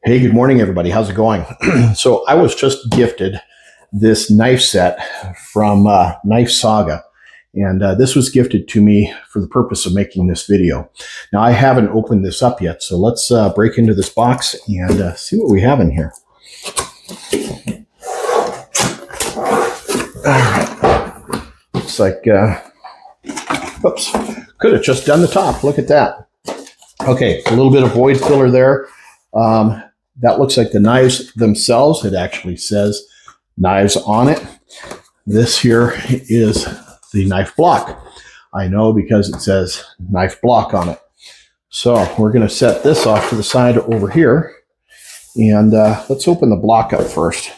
Hey, good morning, everybody. How's it going? So I was just gifted this knife set from KnifeSaga, and this was gifted to me for the purpose of making this video. Now, I haven't opened this up yet, so let's break into this box and see what we have in here. All right. Looks like, oops, could have just done the top. Look at that. Okay, a little bit of void filler there. That looks like the knives themselves. It actually says knives on it. This here is the knife block. I know because it says knife block on it. So we're going to set this off to the side over here. And let's open the block up first.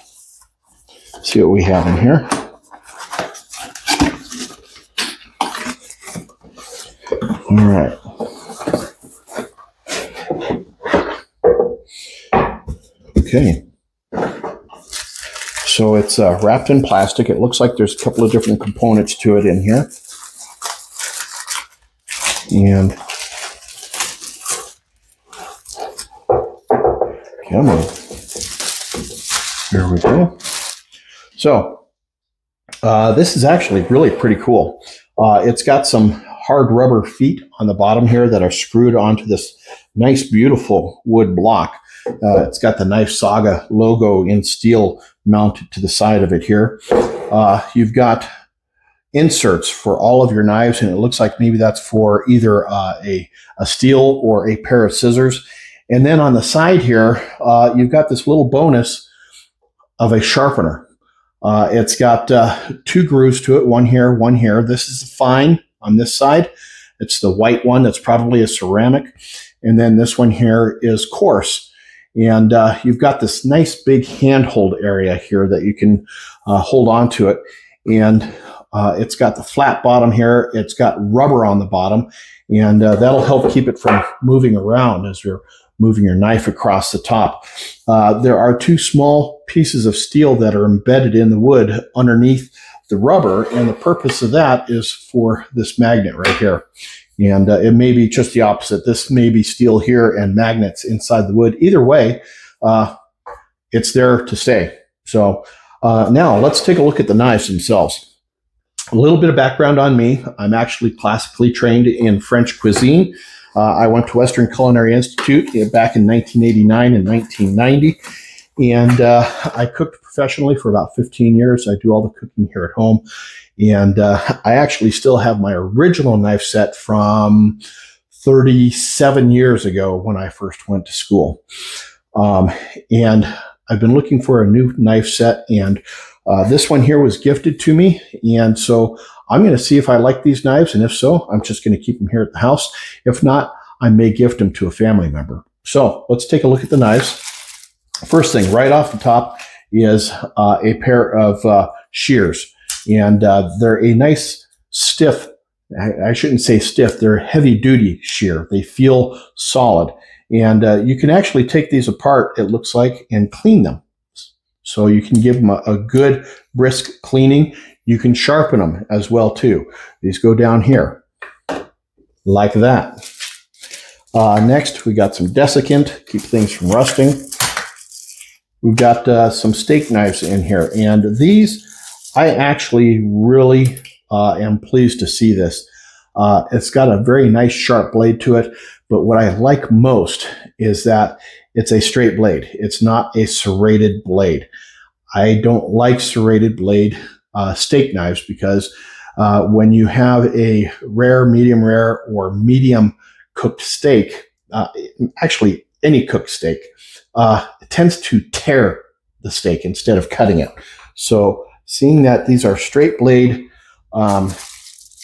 See what we have in here. All right. Okay, so it's wrapped in plastic. It looks like there's a couple of different components to it in here. And come on. There we go. So this is actually really pretty cool. It's got some hard rubber feet on the bottom here that are screwed onto this nice, beautiful wood block. It's got the KnifeSaga logo in steel mounted to the side of it here. You've got inserts for all of your knives, and it looks like maybe that's for either a steel or a pair of scissors. And then on the side here, you've got this little bonus of a sharpener. It's got two grooves to it, one here, one here. This is fine on this side. It's the white one that's probably a ceramic. And then this one here is coarse. And you've got this nice big handhold area here that you can hold on to it. And it's got the flat bottom here. It's got rubber on the bottom. And that'll help keep it from moving around as you're moving your knife across the top. There are two small pieces of steel that are embedded in the wood underneath the rubber. And the purpose of that is for this magnet right here. And it may be just the opposite. This may be steel here and magnets inside the wood. Either way, it's there to stay. So now let's take a look at the knives themselves. A little bit of background on me. I'm actually classically trained in French cuisine. I went to Western Culinary Institute back in 1989 and 1990. And I cooked professionally for about 15 years. I do all the cooking here at home. And I actually still have my original knife set from 37 years ago when I first went to school. And I've been looking for a new knife set, and this one here was gifted to me. And so I'm going to see if I like these knives, and if so, I'm just going to keep them here at the house. If not, I may gift them to a family member. So let's take a look at the knives. First thing right off the top is a pair of shears. And they're a nice stiff, I shouldn't say stiff, they're heavy duty shear. They feel solid. And you can actually take these apart, it looks like, and clean them. So you can give them a good brisk cleaning. You can sharpen them as well too. These go down here like that. Next, we got some desiccant, keep things from rusting. We've got some steak knives in here, and these I actually really am pleased to see this. It's got a very nice sharp blade to it, but what I like most is that it's a straight blade. It's not a serrated blade. I don't like serrated blade steak knives because when you have a rare, or medium cooked steak, actually any cooked steak, it tends to tear the steak instead of cutting it. So seeing that these are straight blade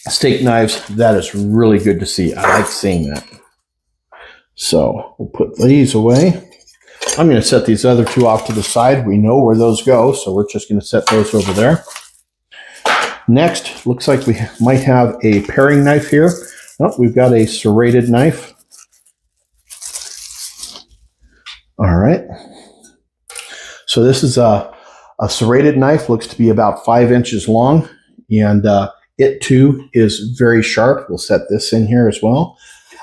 steak knives, that is really good to see. I like seeing that. So we'll put these away. I'm going to set these other two off to the side. We know where those go, so we're just going to set those over there. Next, looks like we might have a paring knife here. Oh, we've got a serrated knife. All right. So this is a serrated knife, looks to be about 5 inches long, and it too is very sharp. We'll set this in here as well.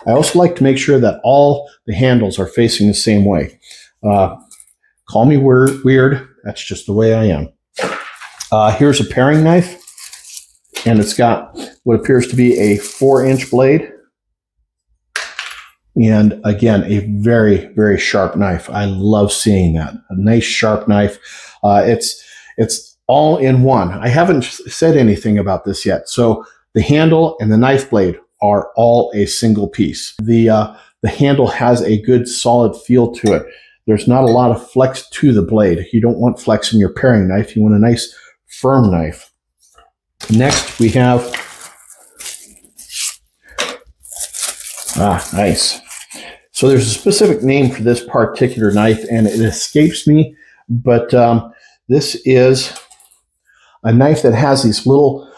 I also like to make sure that all the handles are facing the same way. Call me weird. That's just the way I am. Here's a paring knife, and it's got what appears to be a 4-inch blade. And again, a very, very sharp knife. I love seeing that. A nice sharp knife. It's all in one. I haven't said anything about this yet. So the handle and the knife blade are all a single piece. The handle has a good solid feel to it. There's not a lot of flex to the blade. You don't want flex in your paring knife. You want a nice firm knife. Next, we have, nice. So there's a specific name for this particular knife, and it escapes me, but this is a knife that has these little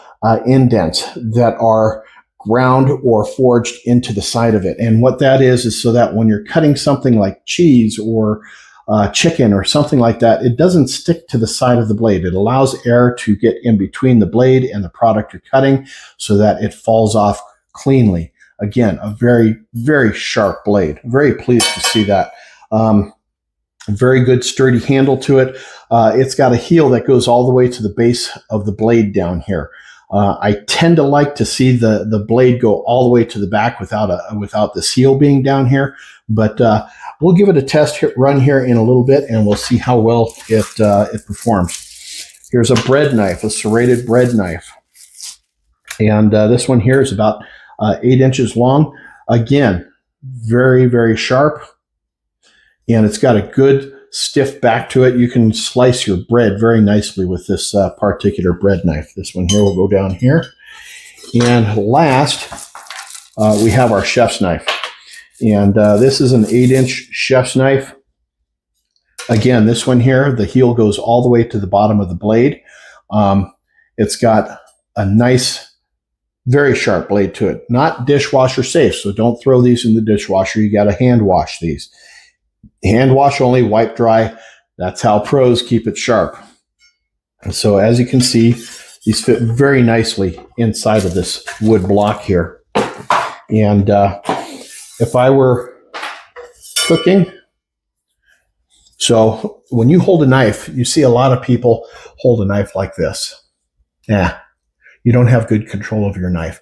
indents that are ground or forged into the side of it. And what that is so that when you're cutting something like cheese or chicken or something like that, it doesn't stick to the side of the blade. It allows air to get in between the blade and the product you're cutting so that it falls off cleanly. Again, a very, very sharp blade. Very pleased to see that. Very good sturdy handle to it. It's got a heel that goes all the way to the base of the blade down here. I tend to like to see the blade go all the way to the back without this heel being down here. But we'll give it a test run here in a little bit, and we'll see how well it performs. Here's a bread knife, a serrated bread knife. And this one here is about 8 inches long. Again, very, very sharp. And it's got a good stiff back to it. You can slice your bread very nicely with this particular bread knife. This one here will go down here. And last, we have our chef's knife. And this is an 8-inch chef's knife. Again, this one here, the heel goes all the way to the bottom of the blade. It's got a nice, very sharp blade to it. Not dishwasher safe, so don't throw these in the dishwasher. You got to hand wash these. Hand wash only, wipe dry. That's how pros keep it sharp. And so as you can see, these fit very nicely inside of this wood block here. And if I were cooking, so when you hold a knife, you see a lot of people hold a knife like this. You don't have good control of your knife.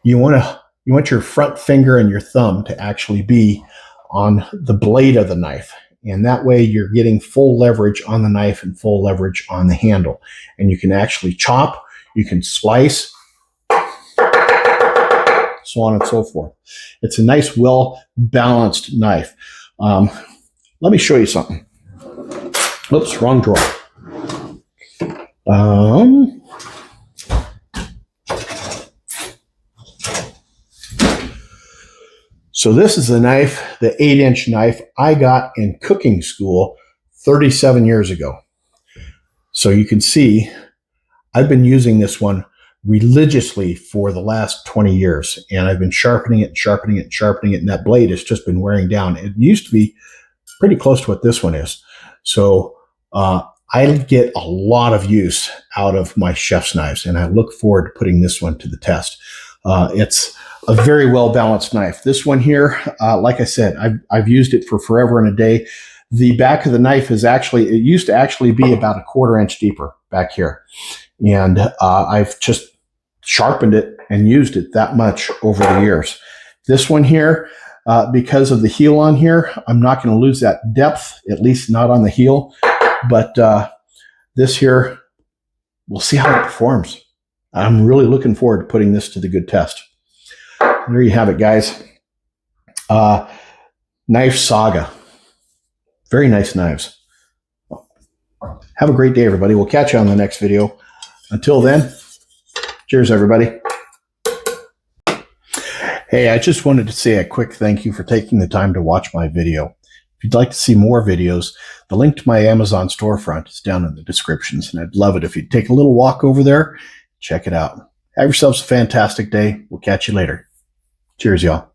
You want your front finger and your thumb to actually be on the blade of the knife. And that way you're getting full leverage on the knife and full leverage on the handle. And you can actually chop, you can slice, so on and so forth. It's a nice, well-balanced knife. Let me show you something. Oops, wrong drawer. So this is the knife, the 8-inch knife I got in cooking school 37 years ago. So you can see I've been using this one religiously for the last 20 years, and I've been sharpening it, and that blade has just been wearing down. It used to be pretty close to what this one is. So I get a lot of use out of my chef's knives, and I look forward to putting this one to the test. It's a very well-balanced knife. This one here, like I said, I've used it for forever and a day. The back of the knife is actually, it used to actually be about 1/4 inch deeper back here. And I've just sharpened it and used it that much over the years. This one here, because of the heel on here, I'm not going to lose that depth, at least not on the heel. But this here, we'll see how it performs. I'm really looking forward to putting this to the good test. There you have it, guys. KnifeSaga. Very nice knives. Have a great day, everybody. We'll catch you on the next video. Until then, cheers, everybody. Hey, I just wanted to say a quick thank you for taking the time to watch my video. If you'd like to see more videos, the link to my Amazon storefront is down in the descriptions, and I'd love it if you'd take a little walk over there. Check it out. Have yourselves a fantastic day. We'll catch you later. Cheers, y'all.